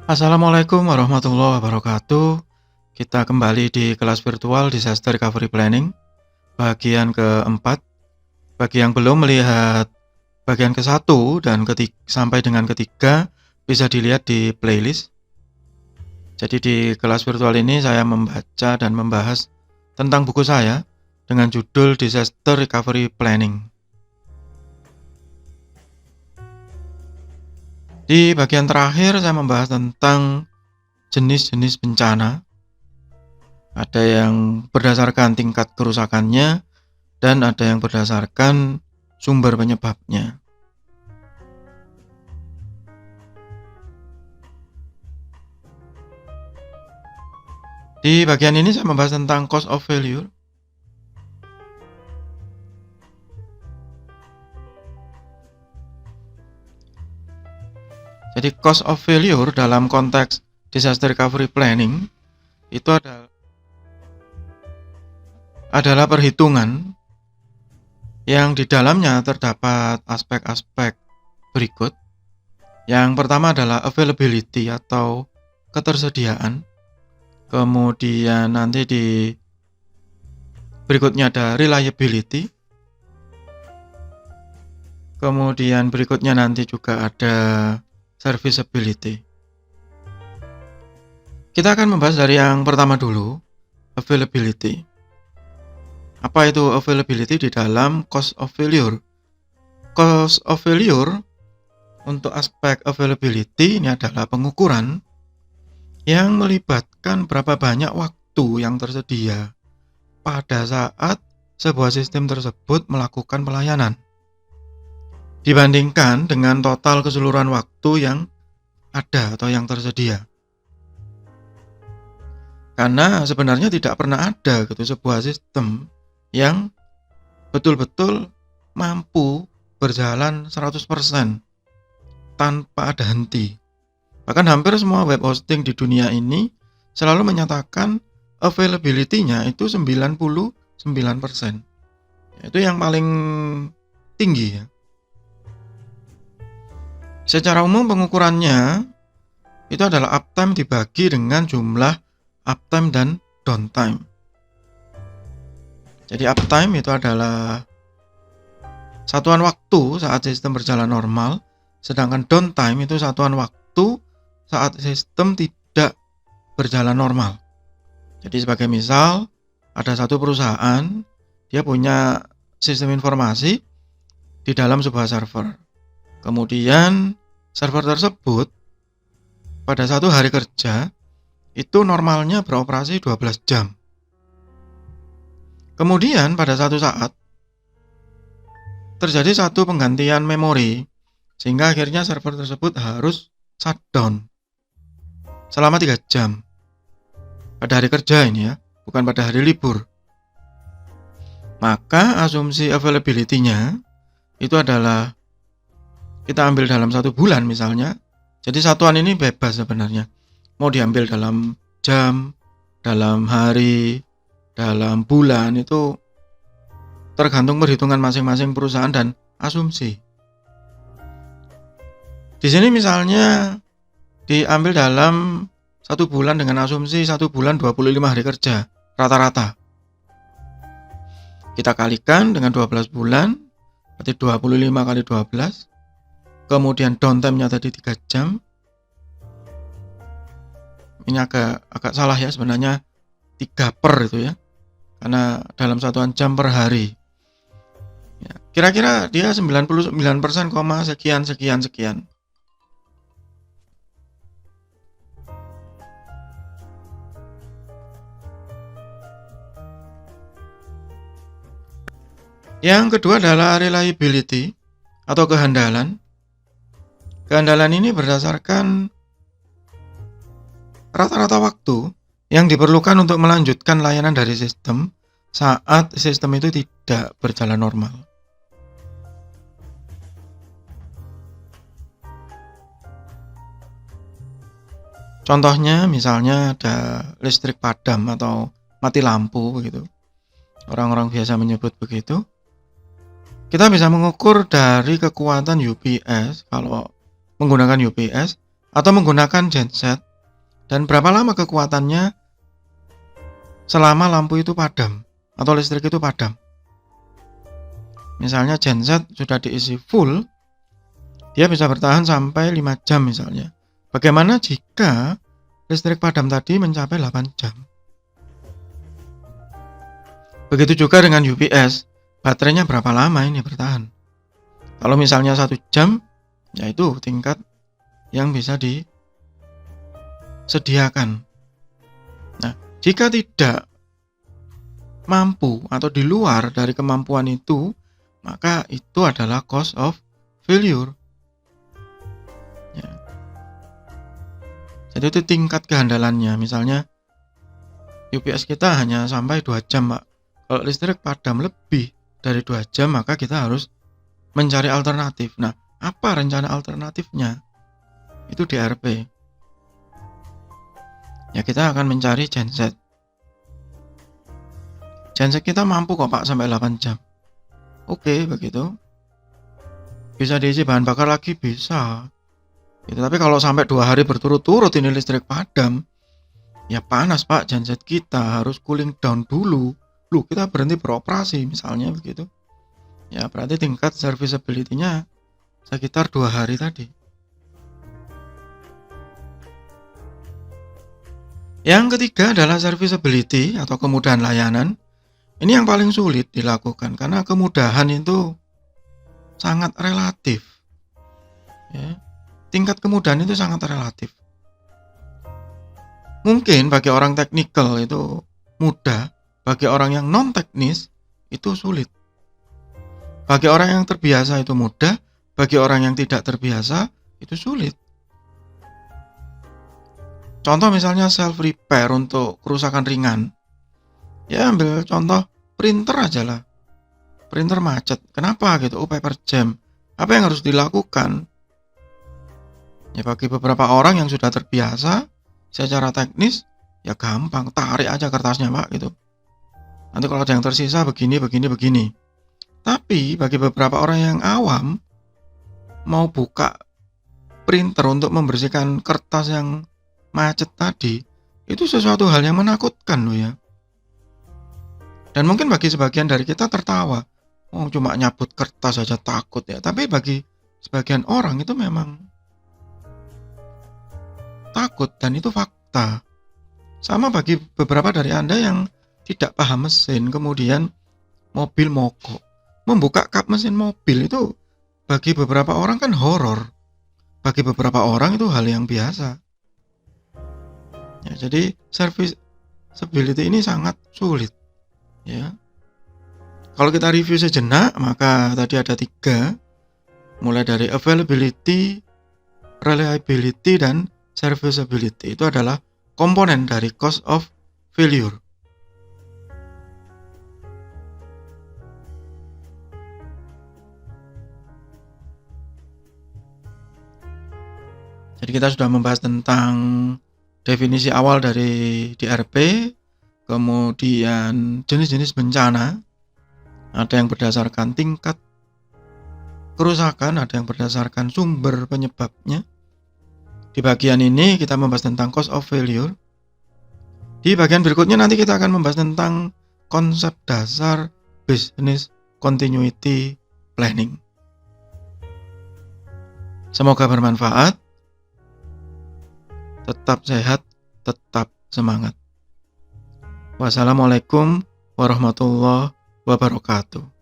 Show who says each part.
Speaker 1: Assalamualaikum warahmatullahi wabarakatuh. Kita kembali di kelas virtual Disaster Recovery Planning, bagian keempat. Bagi yang belum melihat bagian ke-1 dan sampai dengan ketiga, bisa dilihat di playlist. Jadi di kelas virtual ini saya membaca dan membahas tentang buku saya dengan judul Disaster Recovery Planning. Di bagian terakhir saya membahas tentang jenis-jenis bencana. Ada yang berdasarkan tingkat kerusakannya dan ada yang berdasarkan sumber penyebabnya. Di bagian ini saya membahas tentang cost of failure. Jadi cost of failure dalam konteks disaster recovery planning itu adalah perhitungan yang di dalamnya terdapat aspek-aspek berikut. Yang pertama adalah availability atau ketersediaan. Kemudian nanti di berikutnya ada reliability. Kemudian berikutnya nanti juga ada serviceability. Kita akan membahas dari yang pertama dulu, availability. Apa itu availability di dalam cost of failure? Cost of failure untuk aspek availability ini adalah pengukuran yang melibatkan berapa banyak waktu yang tersedia pada saat sebuah sistem tersebut melakukan pelayanan dibandingkan dengan total keseluruhan waktu yang ada atau yang tersedia. Karena sebenarnya tidak pernah ada sebuah sistem yang betul-betul mampu berjalan 100% tanpa ada henti. Bahkan hampir semua web hosting di dunia ini selalu menyatakan availability-nya itu 99%. Itu yang paling tinggi ya. Secara umum pengukurannya itu adalah uptime dibagi dengan jumlah uptime dan downtime. Jadi uptime itu adalah satuan waktu saat sistem berjalan normal, sedangkan downtime itu satuan waktu saat sistem tidak berjalan normal. Jadi sebagai misal, ada satu perusahaan, dia punya sistem informasi di dalam sebuah server. Kemudian server tersebut pada satu hari kerja itu normalnya beroperasi 12 jam. Kemudian pada satu saat terjadi satu penggantian memori sehingga akhirnya server tersebut harus shutdown selama 3 jam. Pada hari kerja ini ya, bukan pada hari libur. Maka asumsi availability-nya itu adalah kita ambil dalam 1 bulan misalnya. Jadi satuan ini bebas sebenarnya. Mau diambil dalam jam, dalam hari, dalam bulan, itu tergantung perhitungan masing-masing perusahaan dan asumsi. Di sini misalnya diambil dalam 1 bulan dengan asumsi 1 bulan 25 hari kerja rata-rata. Kita kalikan dengan 12 bulan, berarti 25 kali 12. Kemudian downtime-nya tadi 3 jam. Ini agak salah ya sebenarnya 3 per itu ya. Karena dalam satuan jam per hari. Ya, kira-kira dia 99%, sekian. Yang kedua adalah reliability atau kehandalan. Kehandalan ini berdasarkan rata-rata waktu yang diperlukan untuk melanjutkan layanan dari sistem saat sistem itu tidak berjalan normal. Contohnya misalnya ada listrik padam atau mati lampu begitu. Orang-orang biasa menyebut begitu. Kita bisa mengukur dari kekuatan UPS kalau menggunakan UPS atau menggunakan genset, dan berapa lama kekuatannya selama lampu itu padam atau listrik itu padam. Misalnya genset sudah diisi full, dia bisa bertahan sampai 5 jam misalnya. Bagaimana jika listrik padam tadi mencapai 8 jam? Begitu juga dengan UPS, baterainya berapa lama ini bertahan? Kalau misalnya 1 jam, yaitu tingkat yang bisa disediakan. Nah, jika tidak mampu atau di luar dari kemampuan itu, maka itu adalah cause of failure. Ya. Jadi itu tingkat kehandalannya. Misalnya UPS kita hanya sampai 2 jam, Pak. Kalau listrik padam lebih dari 2 jam, maka kita harus mencari alternatif. Nah, apa rencana alternatifnya? Itu DRP. Ya, kita akan mencari genset. Genset kita mampu kok Pak sampai 8 jam. Oke, begitu. Bisa diisi bahan bakar lagi, bisa. Gitu. Tapi kalau sampai 2 hari berturut-turut ini listrik padam, ya panas Pak, genset kita harus cooling down dulu. Loh, kita berhenti beroperasi misalnya begitu. Ya berarti tingkat serviceability-nya sekitar 2 hari tadi. Yang ketiga adalah serviceability atau kemudahan layanan. Ini yang paling sulit dilakukan karena kemudahan itu sangat relatif. Ya. Tingkat kemudahan itu sangat relatif. Mungkin bagi orang teknikal itu mudah, bagi orang yang non teknis itu sulit. Bagi orang yang terbiasa itu mudah, bagi orang yang tidak terbiasa itu sulit. Contoh misalnya self repair untuk kerusakan ringan. Ya ambil contoh printer aja lah. Printer macet. Kenapa gitu? Oh, paper jam. Apa yang harus dilakukan? Ya bagi beberapa orang yang sudah terbiasa secara teknis, ya gampang, tarik aja kertasnya Pak gitu. Nanti kalau ada yang tersisa begini. Tapi bagi beberapa orang yang awam, mau buka printer untuk membersihkan kertas yang macet tadi, itu sesuatu hal yang menakutkan loh ya. Dan mungkin bagi sebagian dari kita tertawa, oh cuma nyabut kertas aja takut ya. Tapi bagi sebagian orang itu memang takut dan itu fakta. Sama bagi beberapa dari Anda yang tidak paham mesin, kemudian mobil mogok. Membuka kap mesin mobil itu bagi beberapa orang kan horor. Bagi beberapa orang itu hal yang biasa. Ya, jadi serviceability ini sangat sulit. Ya. Kalau kita review sejenak, maka tadi ada 3, mulai dari availability, reliability, dan serviceability. Itu adalah komponen dari cause of failure. Jadi kita sudah membahas tentang definisi awal dari DRP, kemudian jenis-jenis bencana, ada yang berdasarkan tingkat kerusakan, ada yang berdasarkan sumber penyebabnya. Di bagian ini kita membahas tentang cause of failure. Di bagian berikutnya nanti kita akan membahas tentang konsep dasar business continuity planning. Semoga bermanfaat. Tetap sehat, tetap semangat. Wassalamualaikum warahmatullahi wabarakatuh.